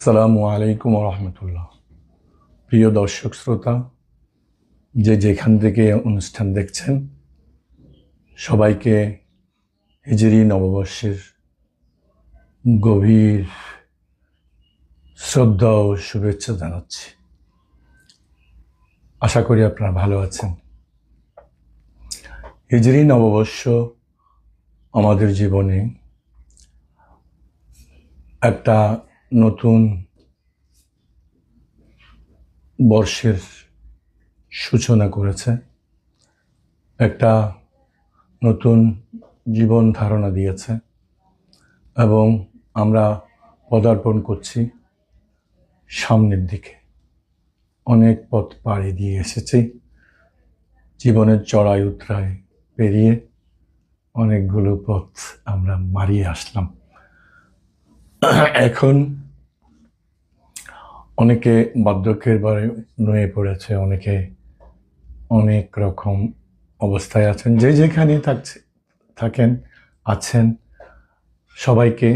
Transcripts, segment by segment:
আসসালামু আলাইকুম রহমতুল্লাহ। প্রিয় দর্শক শ্রোতা, যেখান থেকে অনুষ্ঠান দেখছেন, সবাইকে হিজরি নববর্ষের গভীর শ্রদ্ধা ও শুভেচ্ছা জানাচ্ছি। আশা করি আপনারা ভালো আছেন। হিজরি নববর্ষ আমাদের জীবনে একটা নতুন বর্ষের সূচনা করেছে, একটা নতুন জীবন ধারণা দিয়েছে এবং আমরা পদার্পণ করছি সামনের দিকে। অনেক পথ পাড়ি দিয়ে এসেছি, জীবনের চড়াই উতরাই পেরিয়ে অনেকগুলো পথ আমরা মারিয়ে আসলাম। এখন অনেকে বার্ধক্যের বারে নুয়ে পড়েছে, অনেকে অনেক রকম অবস্থায় আছেন। যেখানে আছেন সবাইকে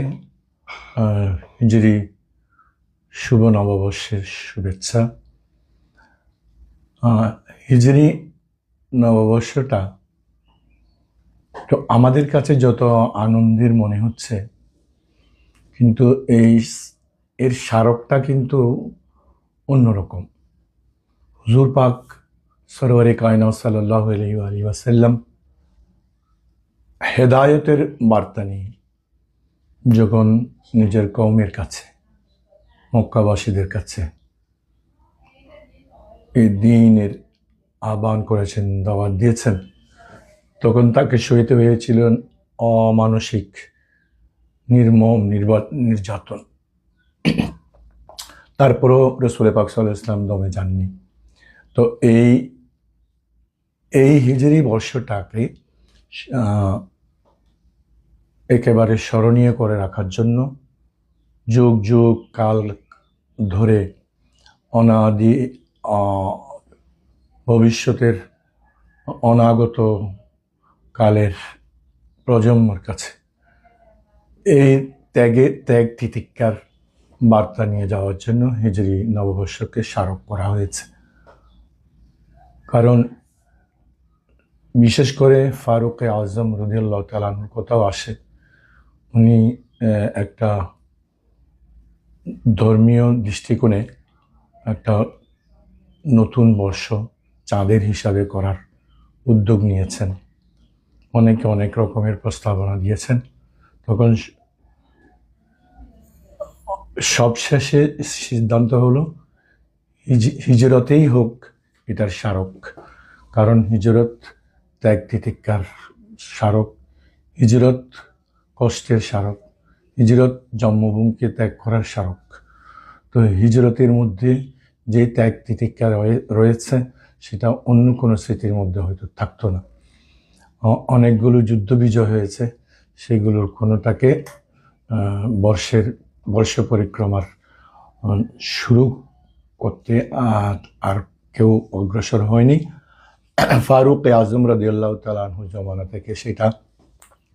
হিজরি শুভ নববর্ষের শুভেচ্ছা। হিজরি নববর্ষটা তো আমাদের কাছে যত আনন্দের মনে হচ্ছে, কিন্তু এর স্মারকটা কিন্তু অন্যরকম। হুজুর পাক সরওয়ারে কায়নাত সাল্লাল্লাহু আলাইহি ওয়াসাল্লাম হেদায়েতের বার্তা নিয়ে যখন নিজের কওমের কাছে, মক্কাবাসীদের কাছে এই দ্বীনের আহ্বান করেছেন, দাওয়াত দিয়েছেন, তখন তাকে সইতে হয়েছিলেন অমানসিক নির্মম নির্যাতন। তারপরও রাসূল পাক সাল্লাল্লাহু আলাইহি ওয়াসাল্লাম দমে যাননি। তো এই হিজরি বর্ষটাকে একেবারে স্মরণীয় করে রাখার জন্য যুগ যুগ কাল ধরে অনাদি ভবিষ্যতের অনাগত কালের প্রজন্মের কাছে এই ত্যাগ তিতিক্ষার বার্তা নিয়ে যাওয়ার জন্য হিজরি নববর্ষকে স্মারক করা হয়েছে। কারণ বিশেষ করে ফারুক আজম রাদিয়াল্লাহু তাআলা আনহুর কথাও আসে। উনি একটা ধর্মীয় দৃষ্টিকোণে একটা নতুন বর্ষ চাঁদের হিসাবে করার উদ্যোগ নিয়েছেন। অনেকে অনেক রকমের প্রস্তাবনা দিয়েছেন। তখন সবশেষে সিদ্ধান্ত হলো হিজরতেই হোক এটার স্মারক। কারণ হিজরত ত্যাগ তিতিক্ষার স্মারক, হিজরত কষ্টের স্মারক, হিজরত জন্মভূমিকে ত্যাগ করার স্মারক। তো হিজরতের মধ্যে যে ত্যাগ তিতিক্ষা রয়েছে সেটা অন্য কোনো স্মৃতির মধ্যে হয়তো থাকতো না। অনেকগুলো যুদ্ধ বিজয় হয়েছে, সেগুলোর কোনোটাকে বর্ষ পরিক্রমার শুরু করতে আর কেউ অগ্রসর হয়নি। ফারুক আজম রাদিয়াল্লাহু তাআলা আনহু জমানা থেকে সেটা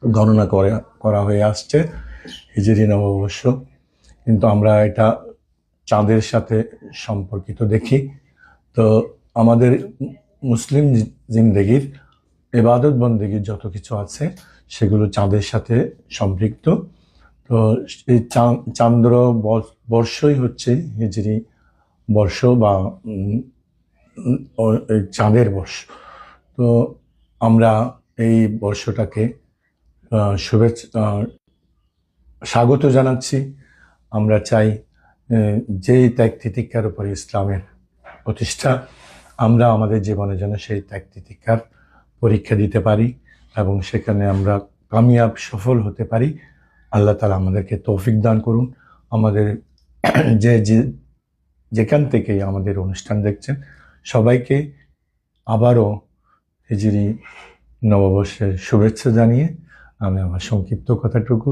গণনা করা হয়ে আসছে হিজরি নববর্ষ। কিন্তু আমরা এটা চাঁদের সাথে সম্পর্কিত দেখি। তো আমাদের মুসলিম জিন্দেগির ইবাদত বন্দেগীর যত কিছু আছে সেগুলো চাঁদের সাথে সম্পৃক্ত। তো এই চান্দ্র বর্ষই হচ্ছে হিজরি বর্ষ বা চাঁদের বর্ষ। তো আমরা এই বর্ষটাকে স্বাগত জানাচ্ছি। আমরা চাই যেই ত্যাগ তিতিক্ষার উপর ইসলামের প্রতিষ্ঠা, আমরা আমাদের জীবনে যেন সেই ত্যাগ তিতিক্ষার পরীক্ষা দিতে পারি এবং সেখানে আমরা কামিয়াব সফল হতে পারি। আল্লাহ তাআলা আমাদেরকে তৌফিক দান করুন। আমাদের যেখান থেকেই আমাদের অনুষ্ঠান দেখছেন সবাইকে আবারও হিজরি নববর্ষের শুভেচ্ছা জানিয়ে আমি আমার সংক্ষিপ্ত কথাটুকু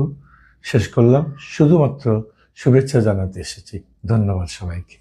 শেষ করলাম। শুধুমাত্র শুভেচ্ছা জানাতে এসেছি। ধন্যবাদ সবাইকে।